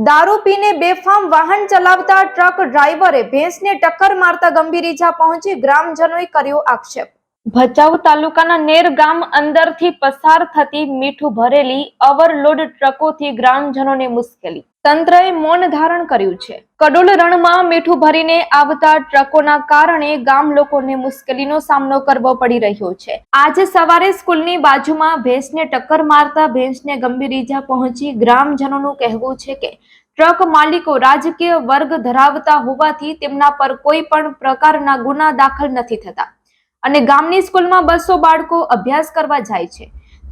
દારૂ પીને બેફામ વાહન ચલાવતા ટ્રક ડ્રાઈવરે ભેંસને ટક્કર મારતા ગંભીર ઈજા પહોંચી, ગ્રામજનોએ કર્યો આક્ષેપ। ભચાઉ તાલુકાના નેર ગામ અંદરથી પસાર થતી મીઠું ભરેલી ઓવરલોડ ટ્રકોથી ગ્રામજનોને મુશ્કેલી। તંત્રએ મૌન ધારણ કર્યું છે। કડોલ રણમાં મીઠું ભરીને આવતા ટ્રકોના કારણે ગામ લોકોને મુશ્કેલીનો સામનો કરવો પડી રહ્યો છે। આજે સવારે સ્કૂલની બાજુમાં ભેંસને ટક્કર મારતા ભેંસને ગંભીર ઈજા પહોંચી। ગ્રામજનોનું કહેવું છે કે ટ્રક માલિકો રાજકીય વર્ગ ધરાવતા હોવાથી તેમના પર કોઈ પણ પ્રકારના ગુના દાખલ નથી થતા અને ગામની સ્કૂલમાં 200 બાળકો અભ્યાસ કરવા જાય છે,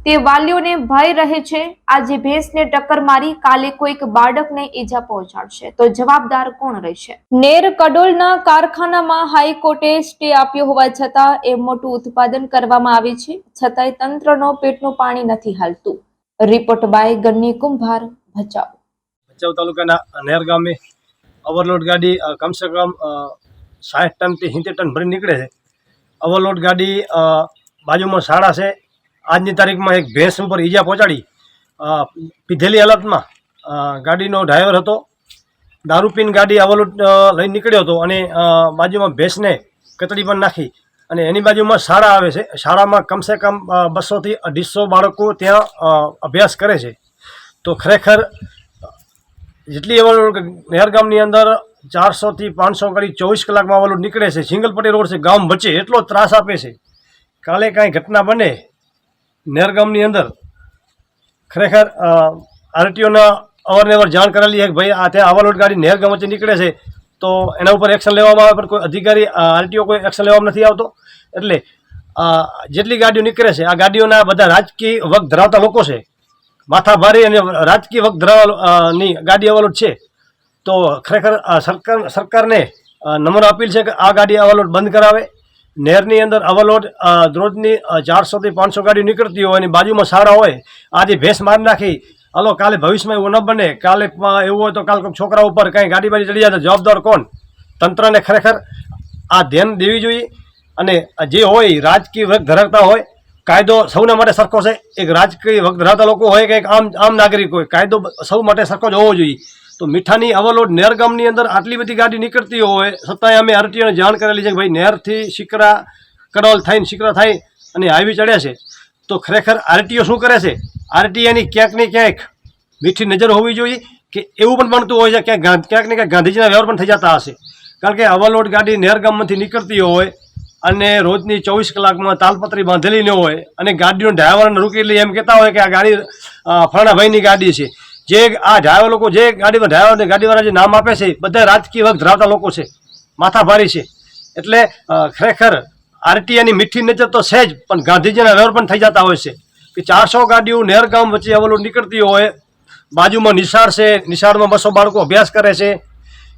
તે વાલીઓને ભય રહે છે। આજે ભેંસને ટક્કર મારી કાલે કોઈક બાળકને ઈજા પહોંચાડશે તો જવાબદાર કોણ રહેશે? નેર કડોલના કારખાનામાં હાઈકોર્ટે સ્ટે આપ્યો હોવા છતાં એ મોટું ઉત્પાદન કરવામાં આવે છે, છતાંય તંત્રનો પેટનું પાણી નથી હાલતું। રિપોર્ટ બાય ગન્ની કુંભાર, ભચાઉ। ભચાઉ તાલુકાના નેર ગામે ઓવરલોડ ગાડી કમસે કમ 60 ટનથી 70 ટન ભરી નીકળે છે। ઓવરલોડ ગાડી બાજુમાં શાળા છે। આજની તારીખમાં એક ભેંસ ઉપર ઈજા પહોંચાડી। પીધેલી હાલતમાં ગાડીનો ડ્રાઈવર હતો, દારૂ પીને ગાડી ઓવરલોડ લઈને નીકળ્યો હતો અને બાજુમાં ભેંસને કતડી પણ નાખી અને એની બાજુમાં શાળા આવે છે। શાળામાં કમસે કમ 200 થી 250 બાળકો ત્યાં અભ્યાસ કરે છે। તો ખરેખર જેટલી ઓવરલોડ નેર ગામની અંદર 400 થી 500 ગાડી 24 કલાકમાં ઓવરલોડ નીકળે છે। સિંગલ પટ્ટી રોડ છે, ગામ વચ્ચે એટલો ત્રાસ આપે છે। કાલે કાંઈ ઘટના બને નેર ગામની અંદર, ખરેખર આરટીઓના અવારનવાર જાણ કરેલી છે કે ભાઈ આ ત્યાં ઓવરલોડ ગાડી નેર ગામ વચ્ચે નીકળે છે તો એના ઉપર એક્શન લેવામાં આવે, પણ કોઈ અધિકારી આરટીઓ કોઈ એક્શન લેવામાં નથી આવતો। એટલે જેટલી ગાડીઓ નીકળે છે આ ગાડીઓના બધા રાજકીય વગ ધરાવતા લોકો છે, માથા ભારી અને રાજકીય વગ ધરાવવાની ગાડી ઓવરલોડ છે। તો ખરેખર સરકારને નમ્ર અપીલ છે કે આ ગાડી ઓવરલોડ બંધ કરાવે। નેરની અંદર ઓવરલોડ રોજની 400 થી 500 ગાડીઓ નીકળતી હોય અને બાજુમાં શાળા હોય, આજે ભેંસ મારી નાખી, હલો કાલે ભવિષ્યમાં એવું ન બને, કાલે એવું હોય તો કાલે કોઈ છોકરા ઉપર કાંઈ ગાડી બાડી ચડી જાય તો જવાબદાર કોણ? તંત્રને ખરેખર આ ધ્યાન દેવી જોઈએ। અને જે હોય રાજકીય વર્ગ ધરાવતા હોય, કાયદો સૌના માટે સરખો છે। એક રાજકીય વર્ગ ધરાવતા લોકો હોય કે એક આમ નાગરિક હોય, કાયદો સૌ માટે સરખો જ હોવો જોઈએ। તો મીઠાની ઓવરલોડ નેર ગામની અંદર આટલી બધી ગાડી નીકળતી હોય છતાંય અમે આરટીઓને જાણ કરેલી છે કે ભાઈ નેરથી શિકરા કડોલ થઈને શિકરા થાય અને હાઈવે ચડ્યા છે। તો ખરેખર આરટીઓ શું કરે છે? આરટીઓની ક્યાંક ને ક્યાંક મીઠી નજર હોવી જોઈએ કે એવું પણ બનતું હોય છે ક્યાંક ને ક્યાંક ગાંધીજીના વ્યવહાર પણ થઈ જતા હશે। કારણ કે ઓવરલોડ ગાડી નેર ગામમાંથી નીકળતી હોય અને રોજની 24 કલાકમાં તાલપત્રી બાંધેલી ન હોય અને ગાડીનો ડ્રાઈવરને રોકી લઈ એમ કહેતા હોય કે આ ગાડી ફલાણા ભાઈની ગાડી છે। જે આ ડ્રાઈવર લોકો જે ગાડીમાં ડ્રાઈવરને ગાડીવાળા જે નામ આપે છે બધા રાજકીય વર્ગ ધરાવતા લોકો છે, માથા ભારી છે। એટલે ખરેખર આરટીઆઈની મીઠી નજર તો છે જ, પણ ગાંધીજીના વ્યવહાર પણ થઈ જતા હોય છે કે 400 ગાડીઓ નેર ગામ વચ્ચે ઓવરલોડ નીકળતી હોય, બાજુમાં નિશાળ છે, નિશાળમાં 200 બાળકો અભ્યાસ કરે છે,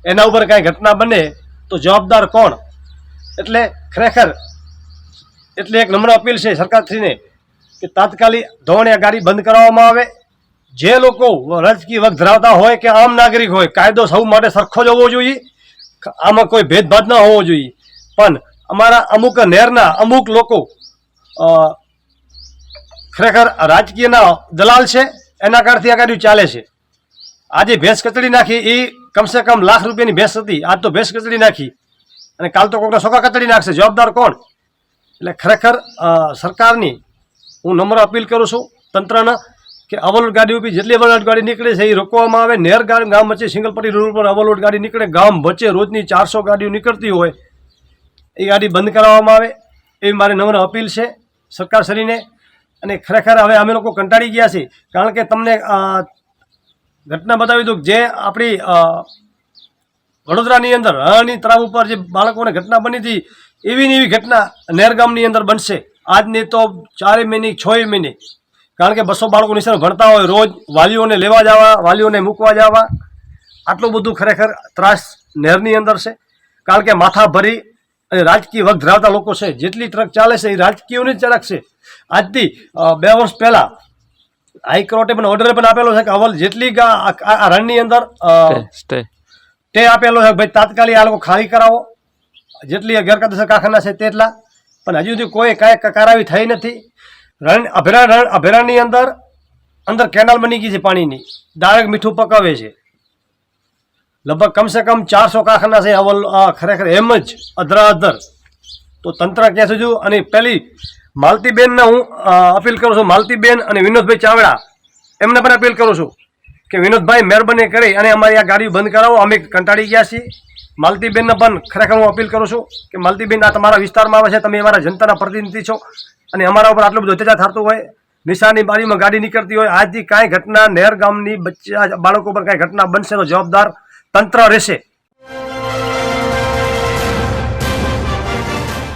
એના ઉપર કાંઈ ઘટના બને તો જવાબદાર કોણ? એટલે ખરેખર એક નમ્ર અપીલ છે સરકારશ્રીને કે તાત્કાલિક ધોરણે આ ગાડી બંધ કરાવવામાં આવે। જે લોકો રાજકીય વર્ગ ધરાવતા હોય કે આમ નાગરિક હોય, કાયદો સૌ માટે સરખો જ હોવો જોઈએ, આમાં કોઈ ભેદભાવ ન હોવો જોઈએ। પણ અમારા અમુક નેરના અમુક લોકો ખરેખર રાજકીયના દલાલ છે, એના કારણથી આ ગાડીઓ ચાલે છે। આજે ભેંસ કચડી નાખી, એ કમસે કમ લાખ રૂપિયાની ભેંસ હતી, આજ તો ભેંસ કચડી નાખી અને કાલ તો કોઈકના છોકરા કચડી નાખશે, જવાબદાર કોણ? એટલે ખરેખર સરકારની હું નમ્ર અપીલ કરું છું તંત્રના કે ઓવરલોડ ગાડી ઉપર જેટલી ઓવરલોડ ગાડી નીકળે છે એ રોકવામાં આવે। નેર ગામ વચ્ચે સિંગલ પટ્ટી રોડ પર ઓવરલોડ ગાડી નીકળે, ગામ વચ્ચે રોજની 400 ગાડીઓ નીકળતી હોય, એ ગાડી બંધ કરાવવામાં આવે એવી મારી નમ્ર અપીલ છે સરકારશ્રીને। અને ખરેખર હવે અમે લોકો કંટાળી ગયા છીએ, કારણ કે તમને ઘટના બતાવી દઉં, જે આપણી વડોદરાની અંદર રણની તળાવ ઉપર જે બાળકોને ઘટના બની હતી, એવી ને એવી ઘટના નેર ગામની અંદર બનશે। આજની તો 4 મહિને 6 મહિને, કારણ કે 200 બાળકો નિશાળ ભણતા હોય, રોજ વાલીઓને લેવા જવા, વાલીઓને મૂકવા જવા, આટલું બધું ખરેખર ત્રાસ નેરની અંદર છે। કારણ કે માથા ભરી અને રાજકીય વર્ગ ધરાવતા લોકો છે, જેટલી ટ્રક ચાલે છે એ રાજકીયોની જ ટ્રક છે। આજથી 2 વર્ષ પહેલાં હાઈકોર્ટે પણ ઓર્ડર પણ આપેલો છે કે જેટલી આ રણની અંદર તે આપેલો છે ભાઈ તાત્કાલિક આ લોકો ખાલી કરાવો, જેટલી ગેરકાયદેસર કારખાના છે તેટલા, પણ હજુ સુધી કોઈ કાંઈ કરાવી થઈ નથી। અભયારણ્યની અંદર કેનાલ બની ગઈ છે પાણીની, ડાયરેક્ટ મીઠું પકાવે છે। લગભગ કમસે કમ 400 કારખાના છે ખરેખર એમ જ અધરાઅધર. તો તંત્ર ક્યાં સુધી, અને પેલી માલતીબેનને હું અપીલ કરું છું, માલતીબેન અને વિનોદભાઈ ચાવડા, એમને પણ અપીલ કરું છું કે વિનોદભાઈ મહેરબાની કરી અને અમારી આ ગાડી બંધ કરાવો, અમે કંટાળી ગયા છીએ. માલતીબેનને પણ ખરેખર હું અપીલ કરું છું કે માલતીબેન, આ તમારા વિસ્તારમાં આવે છે, તમે અમારા જનતાના પ્રતિનિધિ છો અને અમારા ઉપર આટલું બધું અત્યાચાર થતું હોય, નિશાની બારીમાં ગાડી નીકળતી હોય, આજથી કાંઈ ઘટના નહેર ગામની બચ્ચા બાળકો પર કાંઈ ઘટના બનશે તો જવાબદાર તંત્ર રહેશે.